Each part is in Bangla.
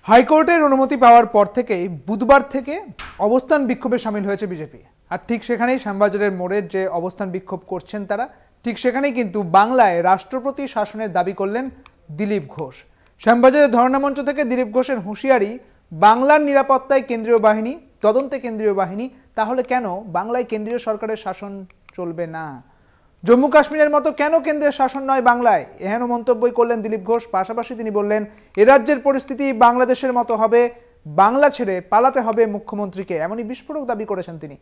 হাইকোর্টের অনুমতি পাওয়ার পর থেকেই বুধবার থেকে অবস্থান বিক্ষোভে সামিল হয়েছে বিজেপি। আর ঠিক সেখানেই শ্যামবাজারের মোড়ের যে অবস্থান বিক্ষোভ করছেন তারা, ঠিক সেখানেই কিন্তু বাংলায় রাষ্ট্রপতি শাসনের দাবি করলেন দিলীপ ঘোষ। শ্যামবাজারের ধর্ণা মঞ্চ থেকে দিলীপ ঘোষের হুঁশিয়ারি, বাংলার নিরাপত্তায় কেন্দ্রীয় বাহিনী, তদন্তে কেন্দ্রীয় বাহিনী, তাহলে কেন বাংলায় কেন্দ্রীয় সরকারের শাসন চলবে না? জম্মু কাশ্মীরের মতো কেন কেন্দ্রের শাসন নয় বাংলায়? এহেন মন্তব্যই করলেন দিলীপ ঘোষ। পাশাপাশি তিনি বললেন, এ রাজ্যের পরিস্থিতি বাংলাদেশের মতো হবে, বাংলা ছেড়ে পালাতে হবে মুখ্যমন্ত্রীকে, এমনই বিস্ফোরক দাবি করেছেন তিনি।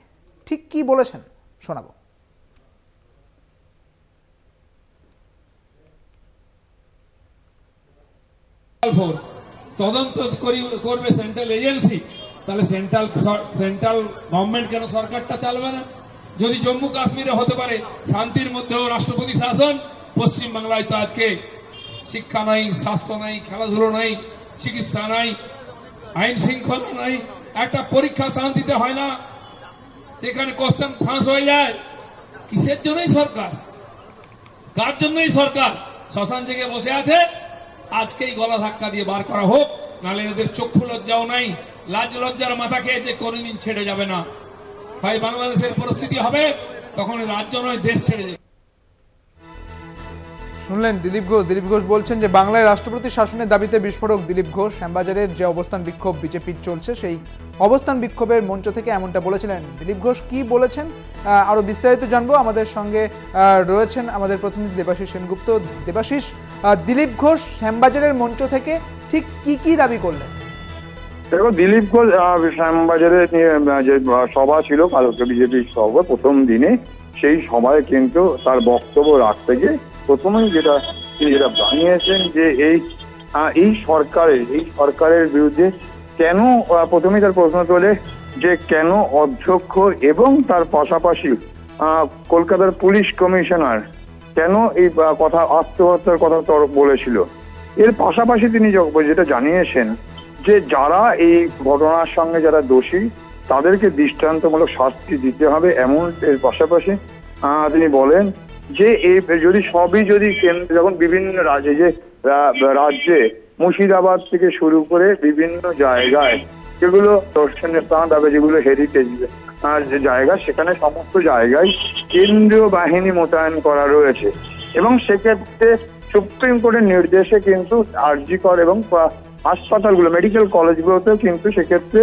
ঠিক কি বলেছেন শোনাবো। তদন্ত করবে সেন্ট্রাল এজেন্সি, তাহলে সেন্ট্রাল গভর্নমেন্ট কেন সরকারটা চালবে না? যদি জম্মু কাশ্মীরে হতে পারে শান্তির মধ্যেও রাষ্ট্রপতি শাসন, পশ্চিম বাংলায় তো আজকে শিক্ষা নাই, স্বাস্থ্য নাই, খেলাধুলো নাই, চিকিৎসা নাই, আইন শৃঙ্খলা নাই, একটা পরীক্ষা শান্তিতে হয় না, সেখানে কোশ্চেন ফাঁস হয়ে যায়। কিসের জন্যই সরকার? কার জন্যই সরকার? শ্মশান জেগে বসে আছে, আজকেই গলা ধাক্কা দিয়ে বার করা হোক, নাহলে এদের চক্ষু লজ্জাও নাই, লাজ লজ্জার মাথা খেয়েছে, কোনদিন ছেড়ে যাবে না। ভাই, বাংলাদেশের পরিস্থিতি হবে তখন রাজ্য নয়, দেশ ছেড়ে যাবে। শুনলেন দিলীপ ঘোষ। দিলীপ ঘোষ বলছেন যে বাংলায় রাষ্ট্রপতি শাসনের দাবিতে বিস্ফোরক দিলীপ ঘোষ। শ্যামবাজারের যে অবস্থান বিক্ষোভ বিজেপির চলছে, সেই অবস্থান বিক্ষোভের মঞ্চ থেকে এমনটা বলেছিলেন দিলীপ ঘোষ। কি বলেছেন আরো বিস্তারিত জানবো। আমাদের সঙ্গে রয়েছেন আমাদের প্রতিনিধি দেবাশিস সেনগুপ্ত। দেবাশিস, দিলীপ ঘোষ শ্যামবাজারের মঞ্চ থেকে ঠিক কি দাবি করলেন? দেখো, দিলীপ ঘোষ শ্যামবাজারে যে সভা ছিল কালকে, বিজেপির সভা প্রথম দিনে, সেই সভায় কিন্তু তার বক্তব্য রাখতে গিয়ে প্রথমেই তিনি যেটা জানিয়েছেন যে এই সরকারের বিরুদ্ধে কেন, প্রথমেই তার প্রশ্ন তোলে যে কেন অধ্যক্ষ এবং তার পাশাপাশি কলকাতার পুলিশ কমিশনার কেন এই কথা, আত্মহত্যার কথা বলেছিল। এর পাশাপাশি তিনি যেটা জানিয়েছেন যে যারা এই ঘটনার সঙ্গে যারা দোষী তাদেরকে দৃষ্টান্তমূলক শাস্তি দিতে হবে। এমন এর পাশাপাশি তিনি বলেন যে যখন বিভিন্ন রাজ্যে মুর্শিদাবাদ থেকে শুরু করে বিভিন্ন জায়গায় যেগুলো দর্শনীয় স্থান, তারপরে যেগুলো হেরিটেজ যে জায়গা, সেখানে সমস্ত জায়গায় কেন্দ্রীয় বাহিনী মোতায়েন করা রয়েছে এবং সেক্ষেত্রে সুপ্রিম কোর্টের নির্দেশে কিন্তু আরজিকর এবং হাসপাতালগুলো, মেডিকেল কলেজগুলোতেও কিন্তু সেক্ষেত্রে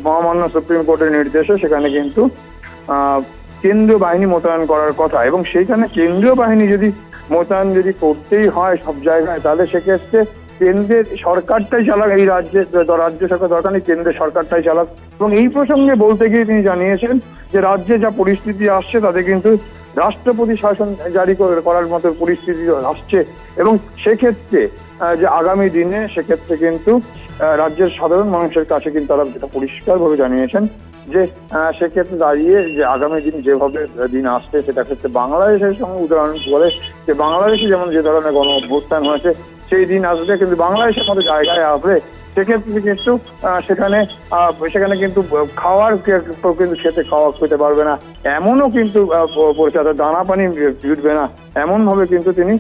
মহামান্য সুপ্রিম কোর্টের নির্দেশে সেখানে কিন্তু কেন্দ্রীয় বাহিনী মোতায়েন করার কথা। এবং সেইখানে কেন্দ্রীয় বাহিনী মোতায়েন করতেই হয় সব জায়গায়, তাহলে সেক্ষেত্রে কেন্দ্রের সরকারটাই চালাক, এই রাজ্য সরকার দরকার নেই, কেন্দ্রের সরকারটাই চালাক। এবং এই প্রসঙ্গে বলতে গিয়ে তিনি জানিয়েছেন যে রাজ্যে যা পরিস্থিতি আসছে তাতে কিন্তু রাষ্ট্রপতি শাসন জারি করার মতো পরিস্থিতি আসছে এবং সেক্ষেত্রে যে আগামী দিনে সেক্ষেত্রে কিন্তু রাজ্যের সাধারণ মানুষের কাছে কিন্তু তারা যেটা পরিষ্কারভাবে জানিয়েছেন যে সেক্ষেত্রে দাঁড়িয়ে যে আগামী দিন যেভাবে দিন আসছে সেটা ক্ষেত্রে বাংলাদেশের সঙ্গে উদাহরণ বলে যে বাংলাদেশে যেমন যে ধরনের গণ অভ্যুত্থান হয়েছে সেই দিন আসবে, কিন্তু বাংলাদেশের মতো জায়গায় আসবে সেক্ষেত্রে কিন্তু সেখানে কিন্তু খেতে পারবে না, এমনও কিন্তু পরিস্থিতি, দানা পানি জুটবে না, এমন ভাবে কিন্তু তিনি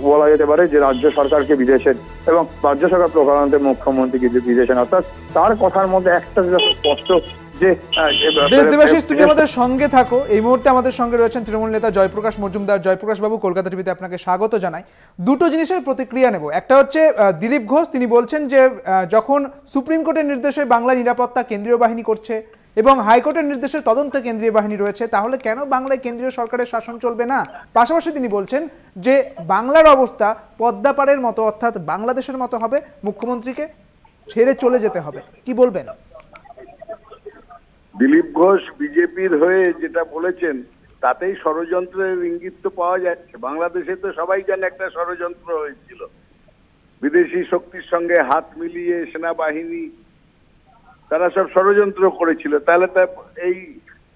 বলা যেতে পারে যে রাজ্য সরকারকে বিদেশের এবং রাজ্য সরকার প্রকারান্তে মুখ্যমন্ত্রী কিন্তু বিদেশেন। অর্থাৎ তার কথার মধ্যে একটা স্পষ্ট যে দেবাশিস, তুমি আমাদের সঙ্গে থাকো। এই মুহূর্তে আমাদের সঙ্গে রয়েছেন তৃণমূল নেতা জয়প্রকাশ মজুমদার। জয়প্রকাশ বাবু, কলকাতা টিভিতে আপনাকে স্বাগত জানাই। দুটো জিনিসের প্রতিক্রিয়া নেব। একটা হচ্ছে দিলীপ ঘোষ, তিনি বলছেন যে যখন সুপ্রিম কোর্টের নির্দেশে বাংলা নিরাপত্তা কেন্দ্রীয় বাহিনী করছে এবং হাইকোর্টের নির্দেশে তদন্ত কেন্দ্রীয় বাহিনী রয়েছে, তাহলে কেন বাংলায় কেন্দ্রীয় সরকারের শাসন চলবে না? পাশাপাশি তিনি বলছেন যে বাংলার অবস্থা পদ্মাপাড়ের মতো, অর্থাৎ বাংলাদেশের মতো হবে, মুখ্যমন্ত্রীকে ছেড়ে চলে যেতে হবে। কি বলবেন? দিলীপ ঘোষ বিজেপির হয়ে যেটা বলেছেন তাতেই ষড়যন্ত্রের ইঙ্গিত তো পাওয়া যাচ্ছে। বাংলাদেশে তো সবাই জানে একটা ষড়যন্ত্র হয়েছিল, বিদেশি শক্তির সঙ্গে হাত মিলিয়ে সেনাবাহিনী তারা সব ষড়যন্ত্র করেছিল। তাহলে এই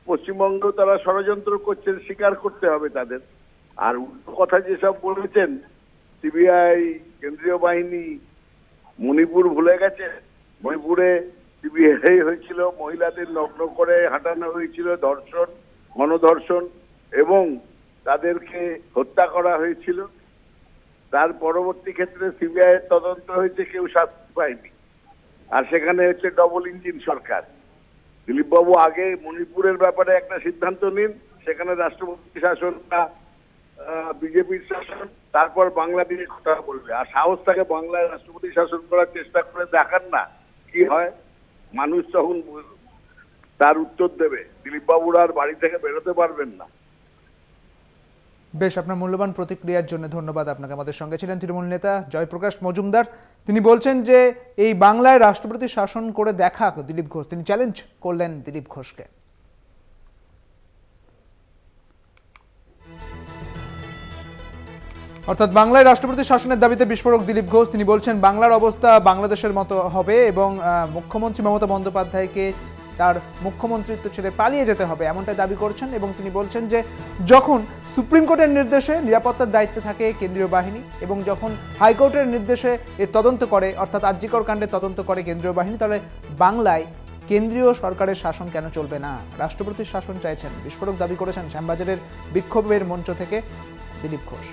পশ্চিমবঙ্গ তারা ষড়যন্ত্র করছেন, স্বীকার করতে হবে তাদের। আর কথা যেসব বলেছেন, সিবিআই, কেন্দ্রীয় বাহিনী, মণিপুর ভুলে গেছে। মণিপুরে সিবিআই হয়েছিল, মহিলাদের নগ্ন করে হাঁটানো হয়েছিল, ধর্ষণ, গণধর্ষণ এবং তাদেরকে হত্যা করা হয়েছিল। তার পরবর্তী ক্ষেত্রে সিবিআই এর তদন্ত হয়েছে, কেউ শাস্তি পায়নি। আর সেখানে হচ্ছে ডবল ইঞ্জিন সরকার। দিলীপ বাবু আগে মণিপুরের ব্যাপারে একটা সিদ্ধান্ত নিন, সেখানে রাষ্ট্রপতি শাসন না বিজেপির শাসন, তারপর বাংলা নিয়ে কথা বলবে। আর সাহস থাকে বাংলায় রাষ্ট্রপতি শাসন করার চেষ্টা করে দেখান না কি হয়, মানুষ তখন তার উত্তর দেবে। দিলীপ বাবুর আর বাড়ি থেকে বেরোতে পারবেন না। বেশ, আপনার মূল্যবান প্রতিক্রিয়ার জন্য ধন্যবাদ আপনাকে। আমাদের সঙ্গে ছিলেন তৃণমূল নেতা জয়প্রকাশ মজুমদার। তিনি বলছেন যে এই বাংলায় রাষ্ট্রপতি শাসন করে দেখা দিলীপ ঘোষ, তিনি চ্যালেঞ্জ করলেন দিলীপ ঘোষকে। অর্থাৎ বাংলায় রাষ্ট্রপতি শাসনের দাবিতে বিস্ফোরক দিলীপ ঘোষ। তিনি বলছেন বাংলার অবস্থা বাংলাদেশের মতো হবে এবং মুখ্যমন্ত্রী মমতা বন্দ্যোপাধ্যায়কে তার মুখ্যমন্ত্রিত্ব ছেড়ে পালিয়ে যেতে হবে, এমনটাই দাবি করছেন। এবং তিনি বলছেন যে যখন সুপ্রিম কোর্টের নির্দেশে নিরাপত্তার দায়িত্বে থাকে কেন্দ্রীয় বাহিনী এবং যখন হাইকোর্টের নির্দেশে এর তদন্ত করে, অর্থাৎ আরজিকর কাণ্ডে তদন্ত করে কেন্দ্রীয় বাহিনী, তাহলে বাংলায় কেন্দ্রীয় সরকারের শাসন কেন চলবে না? রাষ্ট্রপতির শাসন চাইছেন, বিস্ফোরক দাবি করেছেন শ্যামবাজারের বিক্ষোভের মঞ্চ থেকে দিলীপ ঘোষ।